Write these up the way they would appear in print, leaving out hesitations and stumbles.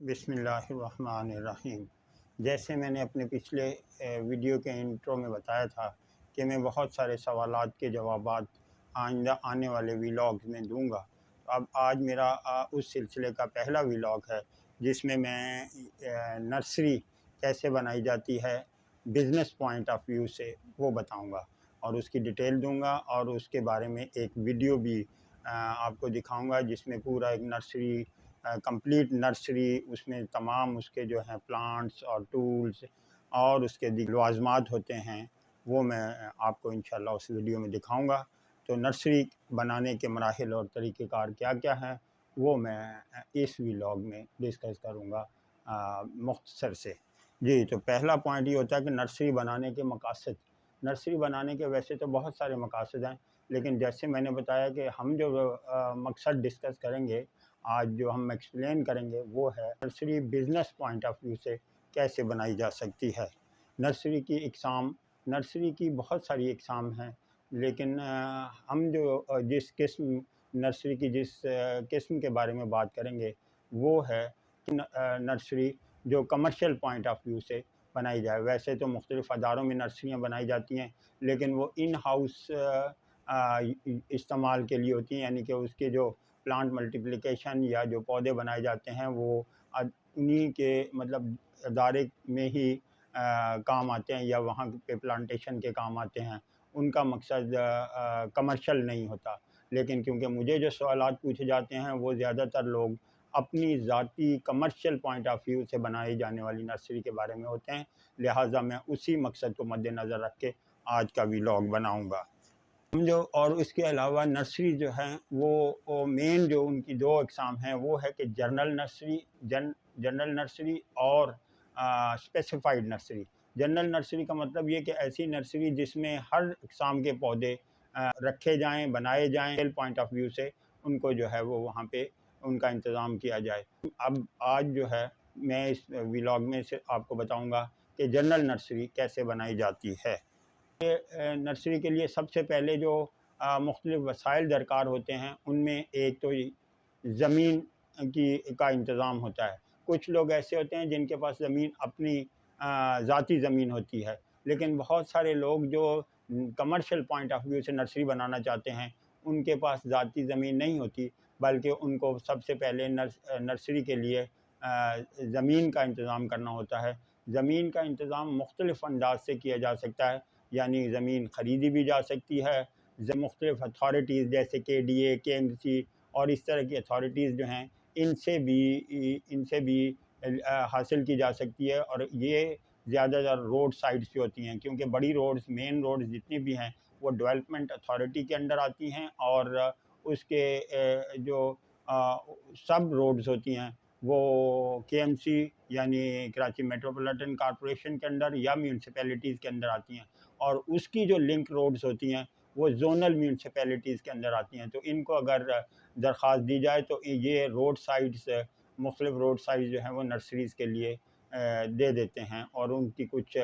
बिस्मिल्लाहिर्रहमानिर्रहीम। जैसे मैंने अपने पिछले वीडियो के इंट्रो में बताया था कि मैं बहुत सारे सवालात के जवाबात आइंदा आने वाले व्लॉग्स में दूंगा। तो अब आज मेरा उस सिलसिले का पहला व्लॉग है जिसमें मैं नर्सरी कैसे बनाई जाती है बिज़नेस पॉइंट ऑफ व्यू से वो बताऊंगा और उसकी डिटेल दूंगा और उसके बारे में एक वीडियो भी आपको दिखाऊंगा जिसमें पूरा एक नर्सरी कंप्लीट नर्सरी उसमें तमाम उसके जो हैं प्लांट्स और टूल्स और उसके लवाज़मात होते हैं वो मैं आपको इंशाल्लाह उस वीडियो में दिखाऊंगा। तो नर्सरी बनाने के मराहिल और तरीक़ेकार क्या क्या हैं वो मैं इस व्लॉग में डिस्कस करूँगा मुख्तसर से। जी, तो पहला पॉइंट ये होता है कि नर्सरी बनाने के मकासद। नर्सरी बनाने के वैसे तो बहुत सारे मकासद हैं, लेकिन जैसे मैंने बताया कि हम जो मकसद डिस्कस करेंगे आज जो हम एक्सप्लेन करेंगे वो है nursery business point of view से कैसे बनाई जा सकती है। नर्सरी की इकसाम, नर्सरी की बहुत सारी इकसाम हैं, लेकिन हम जो जिस किस्म नर्सरी की जिस किस्म के बारे में बात करेंगे वो है कि नर्सरी जो कमर्शियल पॉइंट ऑफ व्यू से बनाई जाए। वैसे तो मुख्तलिफ़ अदारों में नर्सरियाँ बनाई जाती हैं, लेकिन वो इन हाउस इस्तेमाल के लिए होती हैं, यानी कि उसके जो प्लांट मल्टीप्लिकेशन या जो पौधे बनाए जाते हैं वो उन्हीं के मतलब अदारे में ही काम आते हैं या वहाँ पे प्लांटेशन के काम आते हैं। उनका मकसद कमर्शियल नहीं होता। लेकिन क्योंकि मुझे जो सवालात पूछे जाते हैं वो ज़्यादातर लोग अपनी ज़ाती कमर्शियल पॉइंट ऑफ व्यू से बनाई जाने वाली नर्सरी के बारे में होते हैं, लिहाजा मैं उसी मकसद को मद्देनज़र रख के आज का व्लॉग बनाऊँगा। हम जो और इसके अलावा नर्सरी जो है वो मेन जो उनकी दो अक़साम हैं वो है कि जनरल नर्सरी और स्पेसिफाइड नर्सरी। जनरल नर्सरी का मतलब ये कि ऐसी नर्सरी जिसमें हर अक़साम के पौधे रखे जाएं, बनाए जाएं, पॉइंट ऑफ व्यू से उनको जो है वो वहाँ पे उनका इंतज़ाम किया जाए। अब आज जो है मैं इस व्लॉग में से आपको बताऊँगा कि जनरल नर्सरी कैसे बनाई जाती है। नर्सरी के लिए सबसे पहले जो मुख्तलिफ़ वसाइल दरकार होते हैं उनमें एक तो ज़मीन का इंतज़ाम होता है। कुछ लोग ऐसे होते हैं जिनके पास ज़मीन अपनी ज़ाती ज़मीन होती है, लेकिन बहुत सारे लोग जो कमर्शियल पॉइंट ऑफ व्यू से नर्सरी बनाना चाहते हैं उनके पास ज़ाती ज़मीन नहीं होती, बल्कि उनको सबसे पहले नर्सरी के लिए ज़मीन का इंतज़ाम करना होता है। ज़मीन का इंतज़ाम मुख्तलिफ़ अंदाज से किया जा सकता है, यानी ज़मीन ख़रीदी भी जा सकती है। मुख्तलिफ़ अथॉरिटीज़ जैसे KDA, KMC और इस तरह की अथॉरिटीज़ जो हैं इनसे भी हासिल की जा सकती है। और ये ज़्यादातर रोड साइड्स पे होती हैं, क्योंकि बड़ी रोड्स, मेन रोड्स जितनी भी हैं वो डेवलपमेंट अथॉरिटी के अंडर आती हैं और उसके जो सब रोड्स होती हैं वो KMC यानी कराची मेट्रोपॉलिटन कॉरपोरेशन के अंडर या म्यूनसिपैलिटीज़ के अंदर आती हैं, और उसकी जो लिंक रोड्स होती हैं वो ज़ोनल म्यूनसिपैलिटीज़ के अंदर आती हैं। तो इनको अगर दरख्वास्त दी जाए तो ये रोड साइड्स, मुख्तलिफ़ रोड साइड्स जो हैं वो नर्सरीज़ के लिए दे देते हैं, और उनकी कुछ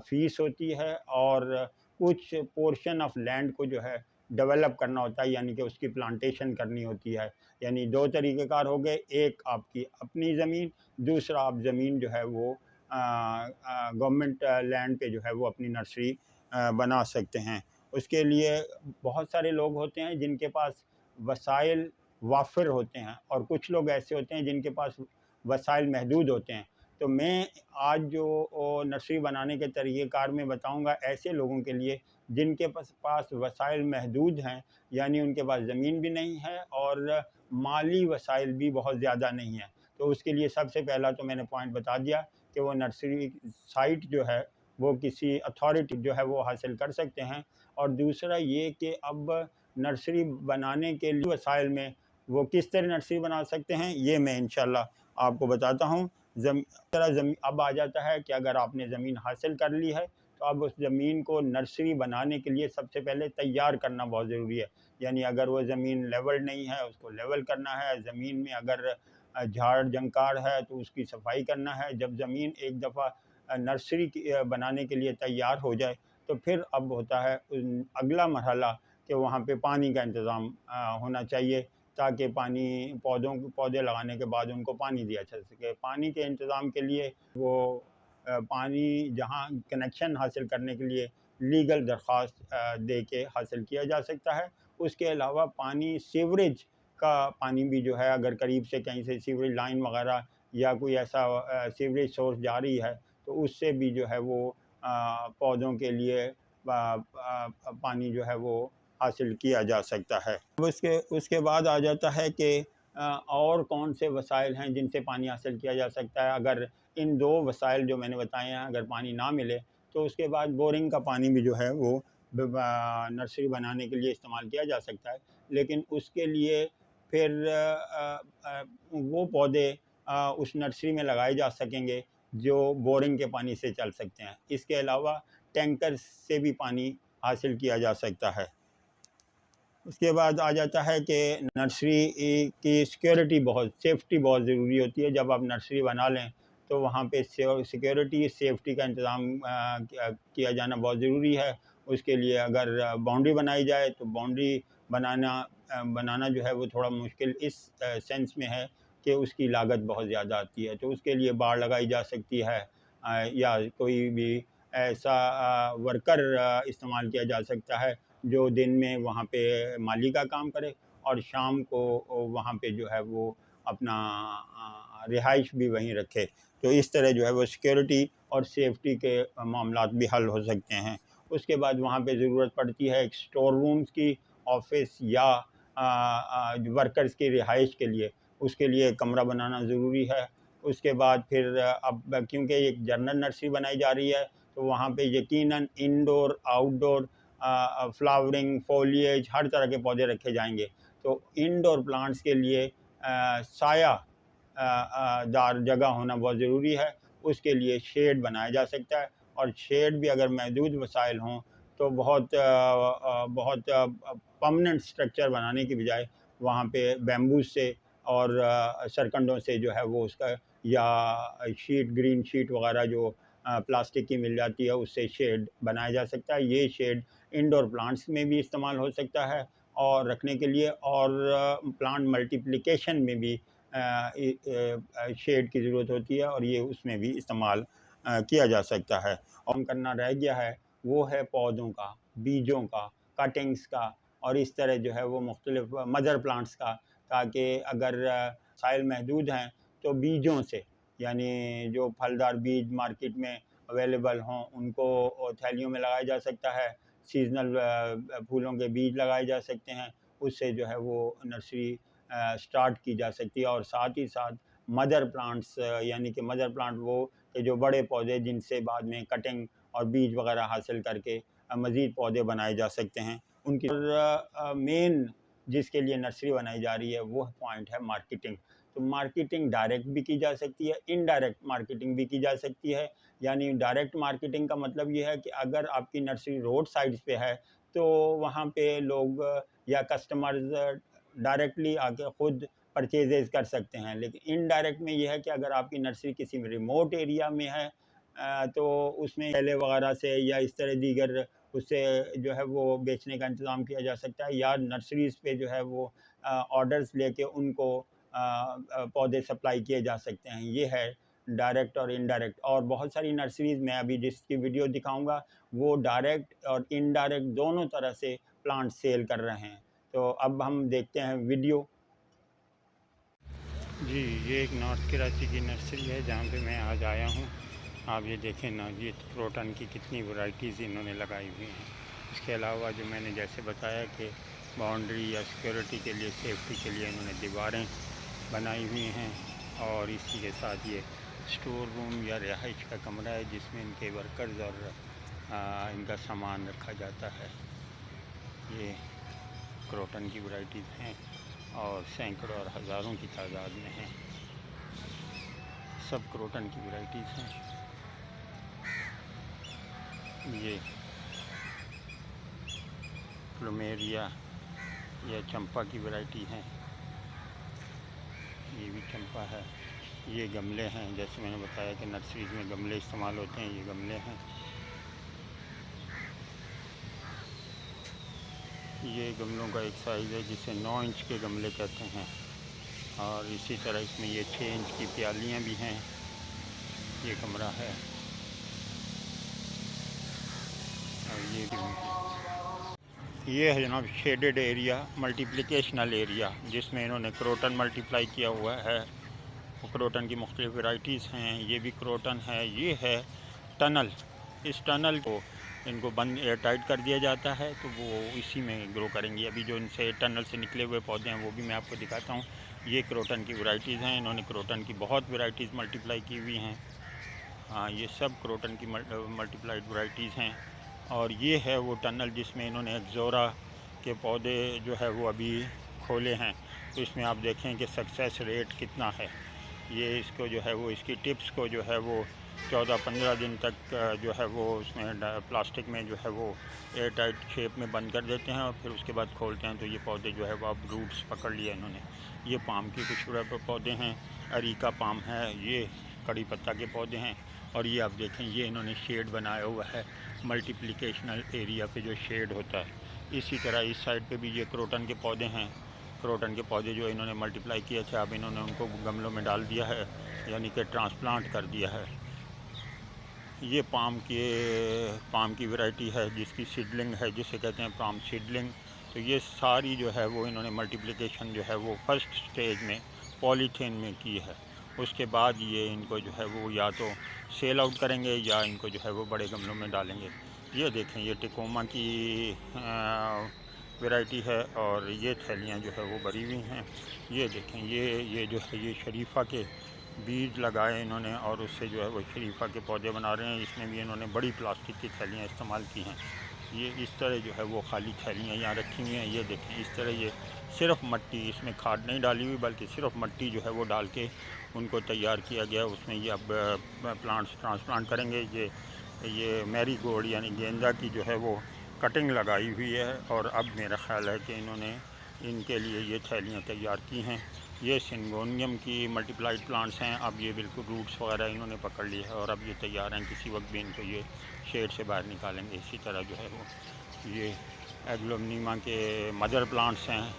फ़ीस होती है और कुछ पोर्शन ऑफ लैंड को जो है डेवलप करना होता है, यानी कि उसकी प्लांटेशन करनी होती है। यानी दो तरीक़ेकार हो गए, एक आपकी अपनी ज़मीन, दूसरा आप ज़मीन जो है वो गवर्नमेंट लैंड पे जो है वो अपनी नर्सरी बना सकते हैं। उसके लिए बहुत सारे लोग होते हैं जिनके पास वसाइल वाफ़िर होते हैं और कुछ लोग ऐसे होते हैं जिनके पास वसाइल महदूद होते हैं। तो मैं आज जो नर्सरी बनाने के तरीक़ेकार में बताऊँगा ऐसे लोगों के लिए जिनके पास वसाइल महदूद हैं, यानी उनके पास ज़मीन भी नहीं है और माली वसाइल भी बहुत ज़्यादा नहीं है। तो उसके लिए सबसे पहला तो मैंने पॉइंट बता दिया कि वो नर्सरी साइट जो है वो किसी अथॉरिटी जो है वो हासिल कर सकते हैं। और दूसरा ये कि अब नर्सरी बनाने के लिए वसाइल में वो किस तरह नर्सरी बना सकते हैं ये मैं इंशाल्लाह आपको बताता हूँ। अब आ जाता है कि अगर आपने ज़मीन हासिल कर ली है तो अब उस ज़मीन को नर्सरी बनाने के लिए सबसे पहले तैयार करना बहुत ज़रूरी है। यानी अगर वो ज़मीन लेवल नहीं है उसको लेवल करना है, ज़मीन में अगर झाड़ झंकार है तो उसकी सफाई करना है। जब ज़मीन एक दफ़ा नर्सरी बनाने के लिए तैयार हो जाए तो फिर अब होता है अगला मरहला कि वहाँ पे पानी का इंतज़ाम होना चाहिए, ताकि पौधे लगाने के बाद उनको पानी दिया जा सके। पानी के इंतज़ाम के लिए वो पानी जहाँ कनेक्शन हासिल करने के लिए लीगल दरख्वास्त दे के हासिल किया जा सकता है। उसके अलावा पानी सीवरेज का पानी भी जो है, अगर करीब से कहीं से सीवरेज लाइन वगैरह या कोई ऐसा सीवरेज सोर्स जारी है तो उससे भी जो है वो पौधों के लिए पानी जो है वो हासिल किया जा सकता है। अब उसके बाद आ जाता है कि और कौन से वसाइल हैं जिनसे पानी हासिल किया जा सकता है। अगर इन 2 वसाइल जो मैंने बताए हैं अगर पानी ना मिले तो उसके बाद बोरिंग का पानी भी जो है वो नर्सरी बनाने के लिए इस्तेमाल किया जा सकता है। लेकिन उसके लिए फिर वो पौधे उस नर्सरी में लगाए जा सकेंगे जो बोरिंग के पानी से चल सकते हैं। इसके अलावा टैंकर से भी पानी हासिल किया जा सकता है। उसके बाद आ जाता है कि नर्सरी की सेफ्टी बहुत ज़रूरी होती है। जब आप नर्सरी बना लें तो वहाँ पे सेफ्टी का इंतज़ाम किया जाना बहुत ज़रूरी है। उसके लिए अगर बाउंड्री बनाई जाए तो बाउंड्री बनाना जो है वो थोड़ा मुश्किल इस सेंस में है कि उसकी लागत बहुत ज़्यादा आती है। तो उसके लिए बाड़ लगाई जा सकती है या कोई भी ऐसा वर्कर इस्तेमाल किया जा सकता है जो दिन में वहाँ पे माली का काम करे और शाम को वहाँ पे जो है वो अपना रिहाइश भी वहीं रखे। तो इस तरह जो है वो सिक्योरिटी और सेफ्टी के मामलात भी हल हो सकते हैं। उसके बाद वहाँ पे ज़रूरत पड़ती है एक स्टोर रूम्स की, ऑफिस या वर्कर्स की रिहाइश के लिए, उसके लिए कमरा बनाना ज़रूरी है। उसके बाद फिर अब क्योंकि एक जनरल नर्सरी बनाई जा रही है तो वहाँ पे यकीनन इनडोर आउटडोर फ्लावरिंग फोलिएज हर तरह के पौधे रखे जाएंगे। तो इनडोर प्लांट्स के लिए साया दार जगह होना बहुत ज़रूरी है। उसके लिए शेड बनाया जा सकता है और शेड भी अगर महदूद वसाइल हों तो बहुत परमानेंट स्ट्रक्चर बनाने की बजाय वहाँ पे बैम्बूज से और सरकंडों से जो है वो उसका या ग्रीन शीट वगैरह जो प्लास्टिक की मिल जाती है उससे शेड बनाया जा सकता है। ये शेड इंडोर प्लांट्स में भी इस्तेमाल हो सकता है और रखने के लिए, और प्लांट मल्टीप्लिकेशन में भी शेड की ज़रूरत होती है और ये उसमें भी इस्तेमाल किया जा सकता है। और करना रह गया है वो है पौधों का, बीजों का, कटिंग्स का और इस तरह जो है वो मुख्तलिफ मदर प्लांट्स का, ताकि अगर साइल महदूद हैं तो बीजों से, यानी जो फलदार बीज मार्केट में अवेलेबल हों उनको थैलियों में लगाया जा सकता है। सीजनल फूलों के बीज लगाए जा सकते हैं। उससे जो है वो नर्सरी स्टार्ट की जा सकती है। और साथ ही साथ मदर प्लांट्स, यानी कि मदर प्लांट वो कि जो बड़े पौधे जिनसे बाद में कटिंग और बीज वगैरह हासिल करके मज़ीद पौधे बनाए जा सकते हैं उनकी। मेन जिसके लिए नर्सरी बनाई जा रही है वो पॉइंट है मार्केटिंग। तो मार्केटिंग डायरेक्ट भी की जा सकती है, इनडायरेक्ट मार्केटिंग भी की जा सकती है। यानी डायरेक्ट मार्केटिंग का मतलब ये है कि अगर आपकी नर्सरी रोड साइड्स पे है तो वहाँ पे लोग या कस्टमर्स डायरेक्टली आके ख़ुद परचेजेज कर सकते हैं। लेकिन इनडायरेक्ट में ये है कि अगर आपकी नर्सरी किसी रिमोट एरिया में है तो उसमें ठेले वगैरह से या इस तरह दीगर उससे जो है वो बेचने का इंतज़ाम किया जा सकता है, या नर्सरीज़ पे जो है वो ऑर्डर्स लेके उनको पौधे सप्लाई किए जा सकते हैं। ये है डायरेक्ट और इनडायरेक्ट। और बहुत सारी नर्सरीज़ में अभी जिसकी वीडियो दिखाऊंगा वो डायरेक्ट और इनडायरेक्ट दोनों तरह से प्लांट सेल कर रहे हैं। तो अब हम देखते हैं वीडियो। जी, ये एक नॉर्थ कराची की नर्सरी है जहाँ पे मैं आज आया हूँ। आप ये देखें ना, ये क्रोटन की कितनी वैरायटीज़ इन्होंने लगाई हुई हैं। इसके अलावा जो मैंने जैसे बताया कि बाउंड्री या सिक्योरिटी के लिए, सेफ्टी के लिए इन्होंने दीवारें बनाई हुई हैं और इसी के साथ ये स्टोर रूम या रिहाइश का कमरा है जिसमें इनके वर्कर्स और इनका सामान रखा जाता है। ये क्रोटन की वैरायटीज़ हैं और सैकड़ों और हज़ारों की तादाद में हैं। सब क्रोटन की वैरायटीज़ हैं। ये प्लूमेरिया या चंपा की वैरायटी है। ये भी चंपा है। ये गमले हैं, जैसे मैंने बताया कि नर्सरीज़ में गमले इस्तेमाल होते हैं, ये गमले हैं। ये गमलों का एक साइज़ है जिसे 9 इंच के गमले कहते हैं। और इसी तरह इसमें ये 6 इंच की प्यालियाँ भी हैं। ये कमरा है और ये है जनाब शेडेड एरिया, मल्टीप्लिकेशनल एरिया, जिसमें इन्होंने क्रोटन मल्टीप्लाई किया हुआ है। क्रोटन की मुख्तलिफ वैराइटीज़ हैं। ये भी क्रोटन है। ये है टनल। इस टनल को इनको बंद एयर टाइट कर दिया जाता है तो वो इसी में ग्रो करेंगी। अभी जो इनसे टनल से निकले हुए पौधे हैं वो भी मैं आपको दिखाता हूँ। ये क्रोटन की वैराइटीज़ हैं। इन्होंने क्रोटन की बहुत वैराइटीज़ मल्टीप्लाई की हुई हैं। हाँ, ये सब क्रोटन की मल्टीप्लाइड वैराइटीज़ हैं। और ये है वो टनल जिसमें इन्होंने एक्जोरा के पौधे जो है वो अभी खोले हैं। तो इसमें आप देखें कि सक्सेस रेट कितना है। ये इसको जो है वो इसकी टिप्स को जो है वो 14-15 दिन तक जो है वो उसमें प्लास्टिक में जो है वो एयर टाइट शेप में बंद कर देते हैं और फिर उसके बाद खोलते हैं तो ये पौधे जो है वो अब रूट्स पकड़ लिए इन्होंने। ये पाम के कुछ पौधे हैं, अरीका पाम है, ये कड़ी पत्ता के पौधे हैं। और ये आप देखें ये इन्होंने शेड बनाया हुआ है, मल्टीप्लिकेशनल एरिया पे जो शेड होता है। इसी तरह इस साइड पे भी ये क्रोटन के पौधे हैं। क्रोटन के पौधे जो इन्होंने मल्टीप्लाई किए थे अब इन्होंने उनको गमलों में डाल दिया है, यानी कि ट्रांसप्लांट कर दिया है। ये पाम की वैरायटी है जिसकी सीडलिंग है, जिसे कहते हैं पाम सीडलिंग। तो ये सारी जो है वो इन्होंने मल्टीप्लिकेशन जो है वो फर्स्ट स्टेज में पॉलीथीन में की है। उसके बाद ये इनको जो है वो या तो सेल आउट करेंगे या इनको जो है वो बड़े गमलों में डालेंगे। ये देखें ये टिकोमा की वैरायटी है और ये थैलियाँ जो है वो भरी हुई हैं। ये देखें ये जो है ये शरीफ़ा के बीज लगाए इन्होंने और उससे जो है वो शरीफ़ा के पौधे बना रहे हैं। इसमें भी इन्होंने बड़ी प्लास्टिक की थैलियाँ इस्तेमाल की हैं। ये इस तरह जो है वो खाली थैलियाँ यहाँ रखी हुई हैं। ये देखें इस तरह ये सिर्फ मट्टी, इसमें खाद नहीं डाली हुई बल्कि सिर्फ मट्टी जो है वो डाल के उनको तैयार किया गया। उसमें ये अब प्लांट्स ट्रांसप्लांट करेंगे। ये मैरीगोल्ड यानी गेंदा की जो है वो कटिंग लगाई हुई है और अब मेरा ख़्याल है कि इन्होंने इनके लिए ये थैलियाँ तैयार की हैं। ये सिंगोनियम की मल्टीप्लाइड प्लांट्स हैं। अब ये बिल्कुल रूट्स वगैरह इन्होंने पकड़ लिए है और अब ये तैयार हैं। किसी वक्त भी इनको ये शेड से बाहर निकालेंगे। इसी तरह जो है वो ये एग्लोनिमा के मदर प्लांट्स हैं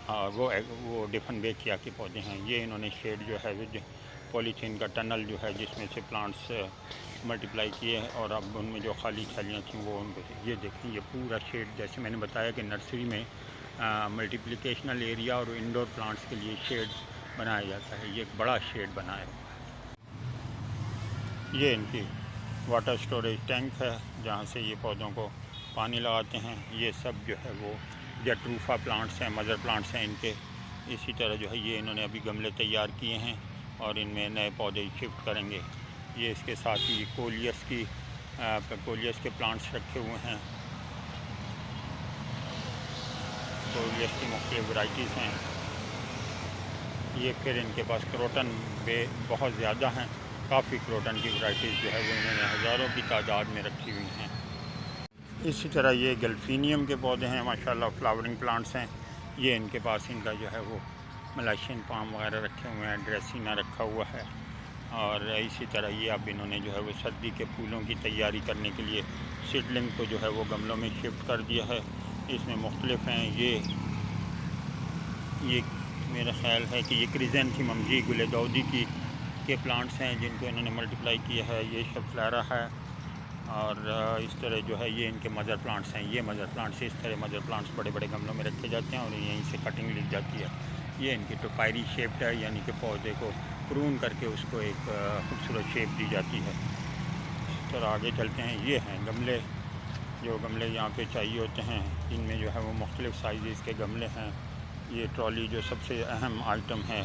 और वो डिफनबेकिया के पौधे हैं। ये इन्होंने शेड जो है वो पॉलीथीन का टनल जो है जिसमें से प्लांट्स मल्टीप्लाई किए हैं और अब उनमें जो खाली थैलियाँ थीं वो उनको ये देखें ये पूरा शेड, जैसे मैंने बताया कि नर्सरी में मल्टीप्लिकेशनल एरिया और इंडोर प्लांट्स के लिए शेड बनाया जाता है। ये एक बड़ा शेड बनाया है। ये इनकी वाटर स्टोरेज टैंक है जहाँ से ये पौधों को पानी लगाते हैं। ये सब जो है वो जट्रूफा प्लांट्स हैं, मदर प्लांट्स हैं इनके। इसी तरह जो है ये इन्होंने अभी गमले तैयार किए हैं और इनमें नए पौधे शिफ्ट करेंगे। ये इसके साथ ही कोलियस के प्लांट्स रखे हुए हैं। कोलियस की मुख्तलिफ वैराइटीज़ हैं। ये फिर इनके पास क्रोटन वे बहुत ज़्यादा हैं। काफ़ी क्रोटन की वैराइटीज़ जो है वो इन्होंने हज़ारों की तादाद में रखी हुई हैं। इसी तरह ये गल्फीनियम के पौधे हैं, माशाल्लाह फ्लावरिंग प्लांट्स हैं। ये इनके पास इनका जो है वो मलाशियन पाम वगैरह रखे हुए हैं, ड्रेसिना रखा हुआ है। और इसी तरह ये अब इन्होंने जो है वो सर्दी के फूलों की तैयारी करने के लिए सीडलिंग को जो है वो गमलों में शिफ्ट कर दिया है। इसमें मुख्तलिफ हैं। ये मेरा ख़्याल है कि ये क्रिजेंथेमम जी गुलेदाउदी के प्लांट्स हैं जिनको इन्होंने मल्टीप्लाई किया है। ये शफलारा है और इस तरह जो है ये इनके मदर प्लांट्स हैं। ये मदर प्लांट्स इस तरह मदर प्लांट्स बड़े बड़े गमलों में रखे जाते हैं और यहीं से कटिंग ली जाती है। ये इनकी टोपायरी शेप्ड है, यानी कि पौधे को प्रून करके उसको एक खूबसूरत शेप दी जाती है। इस तरह आगे चलते हैं। ये हैं गमले, जो गमले यहाँ पे चाहिए होते हैं। इनमें जो है वो मुख्तलिफ़ साइज़ के गमले हैं। ये ट्रॉली जो सबसे अहम आइटम है,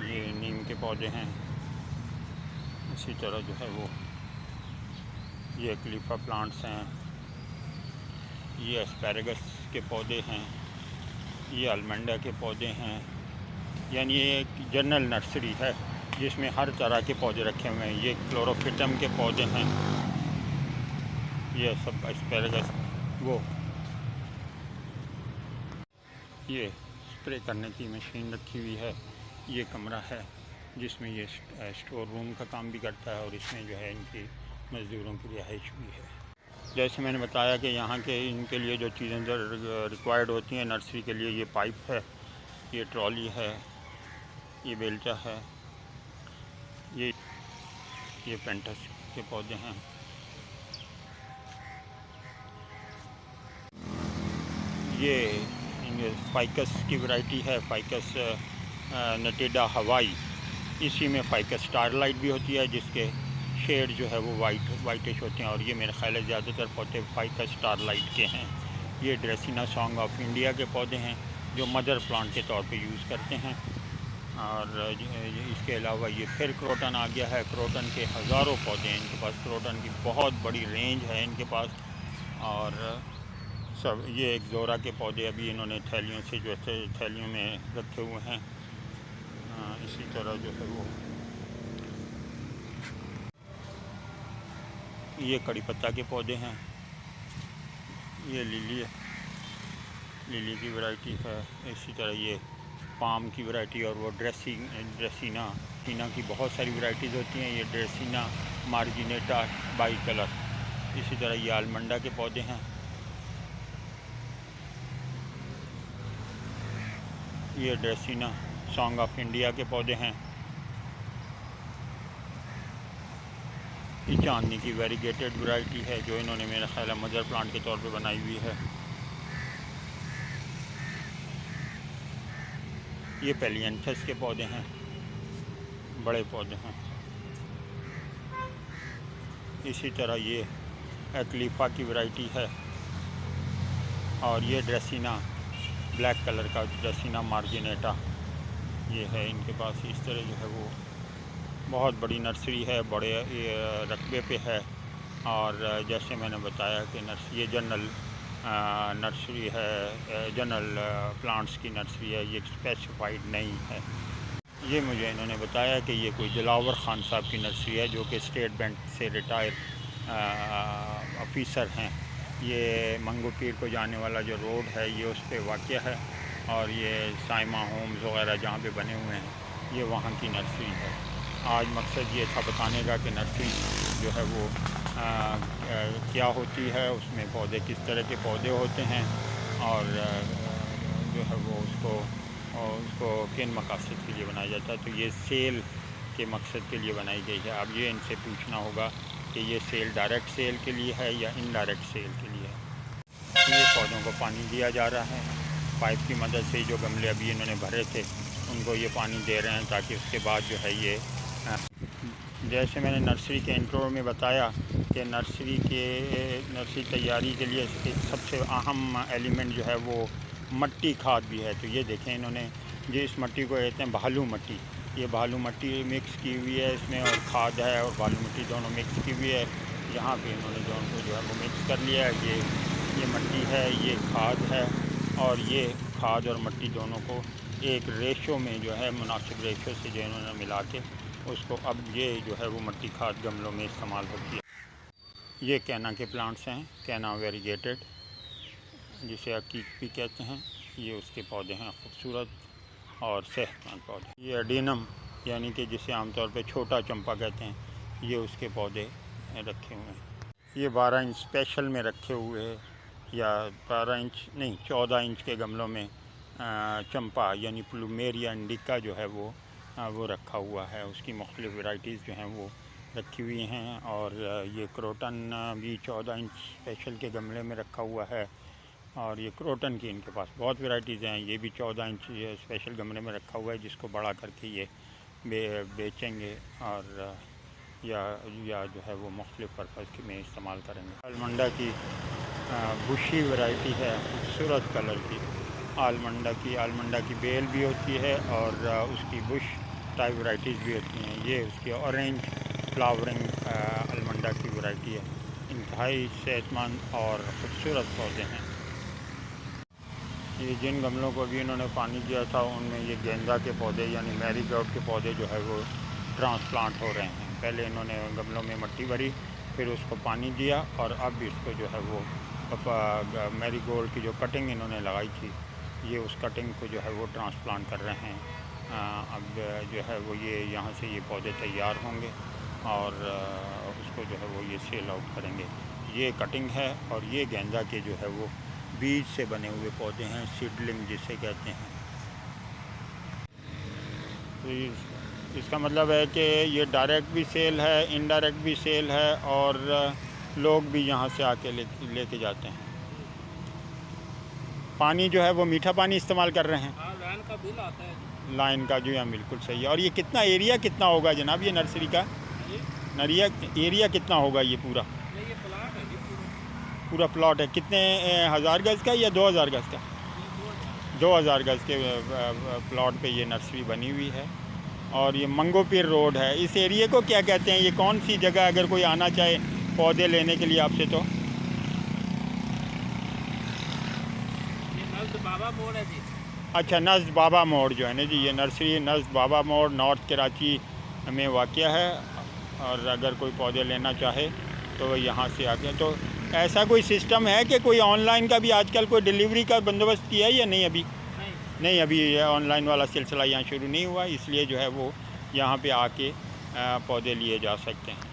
ये नीम के पौधे हैं। इसी तरह जो है वो ये क्लिफा प्लांट्स हैं। ये एस्पैरागस के पौधे हैं। ये अलमंडा के पौधे हैं। यानी ये एक जनरल नर्सरी है जिसमें हर तरह के पौधे रखे हुए हैं। ये क्लोरोफिटम के पौधे हैं। ये सब एस्पैरागस ये स्प्रे करने की मशीन रखी हुई है। ये कमरा है जिसमें ये स्टोर रूम का काम भी करता है और इसमें जो है इनकी मज़दूरों की रिहाइश भी है। जैसे मैंने बताया कि यहाँ के इनके लिए जो चीज़ें रिक्वायर्ड होती हैं नर्सरी के लिए, ये पाइप है, ये ट्रॉली है, ये बेलचा है, ये पेंटस के पौधे हैं। ये फाइकस की वैरायटी है, फाइकस नटेडा हवाई। इसी में फाइकस स्टारलाइट भी होती है, जिसके शेड जो है वो वाइटिश होते हैं, और ये मेरा ख्याल है ज़्यादातर पौधे फाइकस स्टारलाइट के हैं। ये ड्रेसिना सॉन्ग ऑफ इंडिया के पौधे हैं जो मदर प्लांट के तौर पे यूज़ करते हैं। और इसके अलावा ये फिर क्रोटन आ गया है। क्रोटन के हज़ारों पौधे हैं इनके पास, क्रोटन की बहुत बड़ी रेंज है इनके पास। और सब ये एक ज़ोरा के पौधे अभी इन्होंने थैलियों से जो है थैलियों में रखे हुए हैं। इसी तरह जो है वो ये कड़ी पत्ता के पौधे हैं। ये लिली की वैरायटी है। इसी तरह ये पाम की वैरायटी, और वो ड्रेसिना की बहुत सारी वैरायटीज़ होती हैं। ये ड्रेसिना मार्जिनेटा बाई कलर। इसी तरह ये आलमंडा के पौधे हैं। ये ड्रेसिना सॉन्ग ऑफ इंडिया के पौधे हैं। ये चांदनी की वेरीगेटेड वैरायटी है जो इन्होंने मेरा ख्याल है मदर प्लांट के तौर पे बनाई हुई है। ये पेलियंथस के पौधे हैं, बड़े पौधे हैं। इसी तरह ये एक्लीफा की वैरायटी है। और ये ड्रेसिना ब्लैक कलर का ड्रेसिना मार्जिनेटा ये है इनके पास। इस तरह जो है वो बहुत बड़ी नर्सरी है, बड़े रकबे पे है। और जैसे मैंने बताया कि ये जनरल नर्सरी है, जनरल प्लांट्स की नर्सरी है, ये स्पेसिफाइड नहीं है। ये मुझे इन्होंने बताया कि ये कोई दिलावर ख़ान साहब की नर्सरी है जो कि स्टेट बैंक से रिटायर ऑफिसर हैं। ये मंगू पीर को जाने वाला जो रोड है ये उस पर वाक़या है। और ये साइमा होम्स वगैरह जहाँ पे बने हुए हैं ये वहाँ की नर्सरी है। आज मकसद ये था बताने का कि नर्सरी जो है वो क्या होती है, उसमें पौधे किस तरह के पौधे होते हैं, और जो है वो उसको किन मकसद के लिए बनाया जाता है। तो ये सेल के मकसद के लिए बनाई गई है। अब ये इनसे पूछना होगा कि ये सेल डायरेक्ट सेल के लिए है या इनडायरेक्ट सेल के लिए है। ये पौधों को पानी दिया जा रहा है पाइप की मदद से। जो गमले अभी इन्होंने भरे थे उनको ये पानी दे रहे हैं ताकि उसके बाद जो है ये जैसे मैंने नर्सरी के इंट्रो में बताया कि नर्सरी तैयारी के लिए एक सबसे अहम एलिमेंट जो है वो मट्टी खाद भी है। तो ये देखें इन्होंने इस मट्टी को कहते हैं भालू मट्टी। ये भालू मट्टी मिक्स की हुई है इसमें, और खाद है और भालू मिट्टी दोनों मिक्स की हुई है। यहाँ पे इन्होंने दोनों को जो है वो मिक्स कर लिया है। ये मट्टी है, ये खाद है, और ये खाद और मट्टी दोनों को एक रेशो में जो है मुनासिब रेशो से जो इन्होंने मिला के उसको अब ये जो है वो मट्टी खाद गमलों में इस्तेमाल होती है। ये कैना के प्लांट्स हैं, कैना वेरीगेटेड जिसे अकीक भी कहते हैं। ये उसके पौधे हैं, खूबसूरत और सेहतमंद पौधे। ये एडिनम यानी कि जिसे आमतौर पे छोटा चंपा कहते हैं, ये उसके पौधे रखे हुए हैं। ये 12 इंच स्पेशल में रखे हुए हैं, या 12 इंच नहीं 14 इंच के गमलों में चंपा यानी प्लूमेरिया इंडिका जो है वो रखा हुआ है। उसकी मुख्तलिफ़ वैरायटीज़ जो हैं वो रखी हुई हैं। और ये क्रोटन भी 14 इंच स्पेशल के गमले में रखा हुआ है। और ये क्रोटन की इनके पास बहुत वैरायटीज़ हैं। ये भी 14 इंच स्पेशल गमले में रखा हुआ है जिसको बड़ा करके ये बेचेंगे और या जो है वो मुख्तलिफ़ पर्पज़ में इस्तेमाल करेंगे। आलमंडा की बुशी वैरायटी है, खूबसूरत कलर की आलमंडा की बेल भी होती है और उसकी बुश टाइप वैरायटीज़ भी होती हैं। ये उसकी ऑरेंज फ्लावरिंग आलमंडा की वैरायटी है। इंतहाई सेहतमंद और ख़ूबसूरत पौधे हैं। ये जिन गमलों को भी इन्होंने पानी दिया था उनमें ये गेंदा के पौधे यानी मैरीगोल्ड के पौधे जो है वो ट्रांसप्लांट हो रहे हैं। पहले इन्होंने गमलों में मिट्टी भरी, फिर उसको पानी दिया, और अब इसको जो है वो मैरीगोल्ड की जो कटिंग इन्होंने लगाई थी ये उस कटिंग को जो है वो ट्रांसप्लांट कर रहे हैं। अब जो है वो ये यहाँ से ये पौधे तैयार होंगे और उसको जो है वो ये सेल आउट करेंगे। ये कटिंग है और ये गेंदा के जो है वो बीज से बने हुए पौधे हैं, सीडलिंग जिसे कहते हैं। तो इसका मतलब है कि ये डायरेक्ट भी सेल है, इनडायरेक्ट भी सेल है और लोग भी यहाँ से आके लेके जाते हैं। पानी जो है वो मीठा पानी इस्तेमाल कर रहे हैं। हाँ, लाइन का बिल आता है। लाइन का जो है बिल्कुल सही है। और ये कितना एरिया कितना होगा जनाब ये नर्सरी का? नरिया एरिया कितना होगा ये पूरा? नहीं, ये प्लाट है जी, पूरा प्लॉट है। कितने 1000 गज़ का या 2000 गज़ का? 2000 गज़ के प्लॉट पे ये नर्सरी बनी हुई है। और ये मंगो पीर रोड है। इस एरिया को क्या कहते हैं? ये कौन सी जगह अगर कोई आना चाहे पौधे लेने के लिए आपसे तो? ये नज़्द बाबा मोड़ है जी। अच्छा, नज़्द बाबा मोड़ जो है ना जी, ये नर्सरी नज़्द बाबा मोड़ नॉर्थ कराची में वाक़या है। और अगर कोई पौधे लेना चाहे तो वह यहाँ से आके, तो ऐसा कोई सिस्टम है कि कोई ऑनलाइन का भी आजकल कोई डिलीवरी का बंदोबस्त किया है या नहीं अभी? नहीं, अभी ये ऑनलाइन वाला सिलसिला यहाँ शुरू नहीं हुआ, इसलिए जो है वो यहाँ पे आके पौधे लिए जा सकते हैं।